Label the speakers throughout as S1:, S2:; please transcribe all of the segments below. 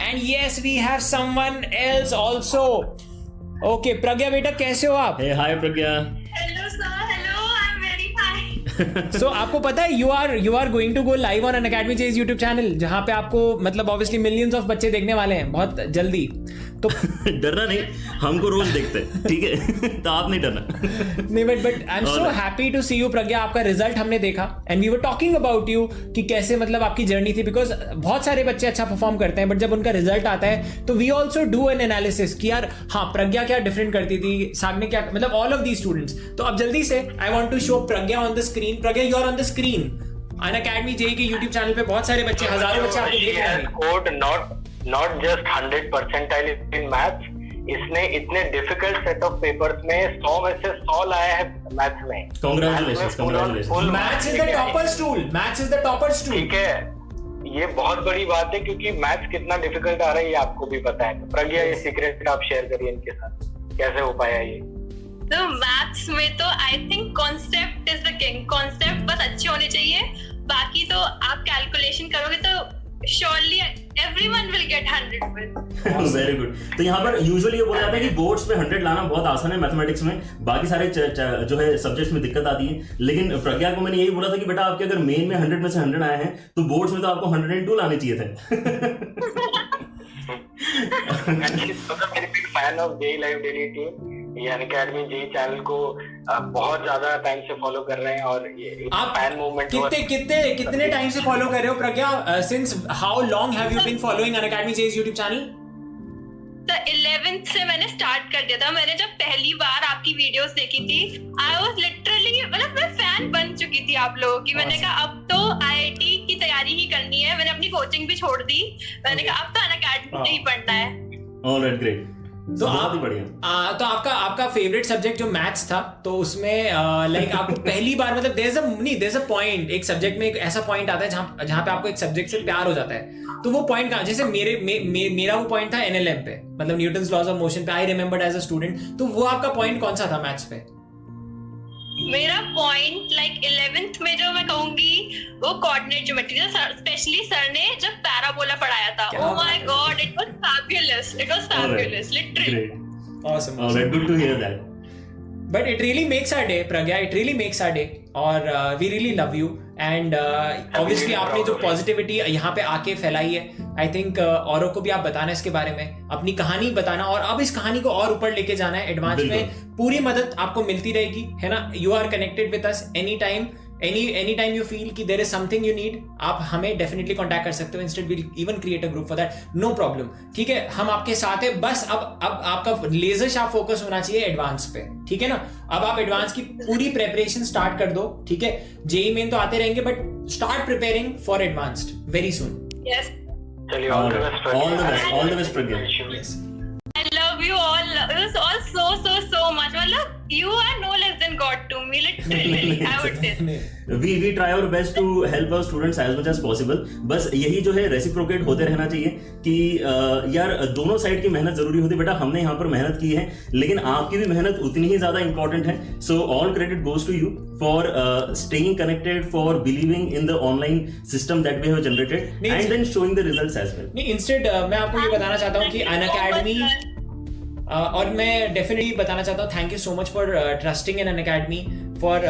S1: and yes, we have someone else also. Okay, Pragya बेटा कैसे हो आप?
S2: Hey, hi Pragya.
S3: Hello sir, hello, I'm very fine.
S1: So आपको पता है you are going to go live on Unacademy Chase YouTube channel, जहाँ पे आपको मतलब obviously millions of बच्चे देखने वाले हैं बहुत जल्दी. तो
S2: डरना नहीं, हमको रोज देखते हैं, ठीक है? तो आप नहीं डरना.
S1: नहीं but I'm so happy to see you प्रज्ञा. आपका रिजल्ट हमने देखा and we were talking about you कि कैसे मतलब आपकी जर्नी थी, because बहुत सारे बच्चे अच्छा परफॉर्म करते हैं, बट जब उनका रिजल्ट आता है तो we also do an analysis कि यार हाँ प्रज्ञा क्या डिफरेंट करती थी, सागने क्या, मतलब all of these students. तो अब जल्दी से I want to show Pragya on the screen. Pragya you are on the screen. Unacademy JEE के YouTube चैनल पे बहुत सारे बच्चे, हजारों बच्चे आपको देख रहे हैं.
S4: Scored not just 100 percentile in maths, इसने इतने डिफिकल्ट सेट ऑफ पेपर्स में 100 में से 100 लाया है मैथ्स में.
S2: Congratulations.
S1: Maths is the topper stool. Maths is the topper stool.
S4: ठीक है, ये बहुत बड़ी बात है क्योंकि मैथ्स कितना डिफिकल्ट आ रहा है ये आपको भी पता है. तो प्रज्ञा ये सीक्रेट आप शेयर करिए इनके साथ, कैसे हो पाया ये?
S3: तो मैथ्स में तो I think concept is the king. Concept बस अच्छे होने चाहिए, बाकी तो आप कैलकुलेशन करोगे तो surely everyone will get 100.
S2: Very good. तो यहाँ पर यूजुअली ये बोला जाता है कि बोर्ड्स पे 100 लाना बहुत आसान है मैथमेटिक्स में, बाकी सारे जो है सब्जेक्ट्स में दिक्कत आती है. लेकिन प्रज्ञा को मैंने यही बोला था कि बेटा आपके अगर मेन में 100 में से 100 आए हैं तो बोर्ड्स में तो आपको 102 लाने चाहिए थे.
S4: मेरे big fan of JEE live daily team, ये अनअकैडमी जेई चैनल को बहुत ज्यादा टाइम से फॉलो कर रहे हैं और ये
S1: आप
S4: फैन मूवमेंट
S1: कितने टाइम से फॉलो कर रहे हो Pragya? Since how long have you been following Unacademy JEE YouTube channel?
S3: तो 11th से मैंने स्टार्ट कर दिया था. मैंने जब पहली बार आपकी वीडियोस देखी थी, आई वाज लिटरली मतलब मैं फैन बन चुकी थी आप लोगों की. मैंने कहा अब तो आईआईटी की तैयारी ही करनी है. मैंने अपनी कोचिंग भी छोड़ दी. मैंने कहा अब तो अनअकैडमी में ही पढ़ना है.
S2: Alright, great.
S1: तो तो आपका फेवरेट सब्जेक्ट जो मैथ्स था, तो उसमें लाइक आपको पहली बार मतलब देयर इज अ पॉइंट, एक सब्जेक्ट में एक ऐसा पॉइंट आता है जहां पे आपको एक सब्जेक्ट से प्यार हो जाता है. तो वो पॉइंट कहाँ, जैसे मेरा वो पॉइंट था एनएलएम पे, मतलब न्यूटन्स लॉज ऑफ मोशन पे. I remembered as a student. तो वो आपका पॉइंट कौन सा था मैथ्स पे?
S3: मेरा पॉइंट लाइक 11th में जो मैं कहूंगी वो कोऑर्डिनेट ज्योमेट्री था. स्पेशली सर ने जब पैराबोला पढ़ाया था, oh my God, it was fabulous literally.
S1: Awesome.
S2: Alright, good to hear that.
S1: But it really makes our day, Pragya. It really makes our day. और we really love you. And obviously आपने जो positivity यहाँ पे आके फैलाई है, I think औरों को भी आप बताना इसके बारे में, अपनी कहानी बताना, और अब इस कहानी को और ऊपर लेके जाना है. एडवांस में पूरी मदद आपको मिलती रहेगी, है ना? You are connected with us anytime. Anytime you feel कि there is something you need, आप हमें definitely contact कर सकते हो. Instead we'll even create a group for that. No problem. ठीक है, हम आपके साथ हैं. बस अब आपका लेजर शार्प फोकस होना चाहिए एडवांस पे, ठीक है ना? अब आप एडवांस की पूरी प्रेपरेशन स्टार्ट कर दो, ठीक है? जेई मेन तो आते रहेंगे, but start preparing for advanced very soon.
S3: Yes,
S4: चलिए all the best
S2: Pragya.
S1: Yes.
S3: I love you all. It was all so much. मतलब you are no less than God to me, literally. I would say.
S2: We try our best to help our students as much as possible. बस यही जो है reciprocate होते रहना चाहिए कि यार दोनों साइड की मेहनत जरूरी होती है. बेटा हमने यहाँ पर मेहनत की है, लेकिन आपकी भी मेहनत उतनी ही ज्यादा इंपॉर्टेंट है. So all credit goes to you for staying connected, for believing in the online system that we have generated and then showing the results as well.
S1: नहीं, इंस्टेड मैं आपको ये बताना चाहता हूँ कि अनअकैडमी, और मैं डेफिनेटली बताना चाहता हूँ thank you so much for trusting in Unacademy, for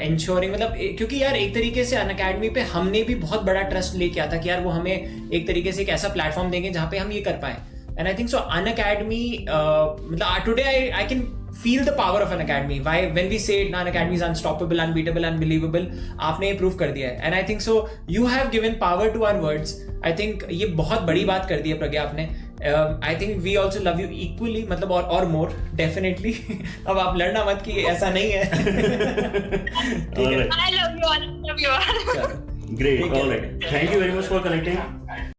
S1: ensuring, मतलब क्योंकि यार एक तरीके से अनअकैडमी पे हमने भी बहुत बड़ा ट्रस्ट लेके आता कि यार वो हमें एक तरीके से एक ऐसा प्लेटफॉर्म देंगे जहाँ पे हम ये कर पाए. And I think so Unacademy, मतलब today I can feel the power of Unacademy. Why when we say Unacademy is unstoppable, unbeatable, unbelievable, आपने ये प्रूव कर दिया है. And I think so you have given power to our words. I think ये बहुत बड़ी बात कर दी है प्रज्ञा आपने. I think we also love you equally, मतलब और more definitely. अब आप लड़ना मत कि ऐसा नहीं है.
S3: I love you all.
S2: Great. All right. Thank you very much for connecting.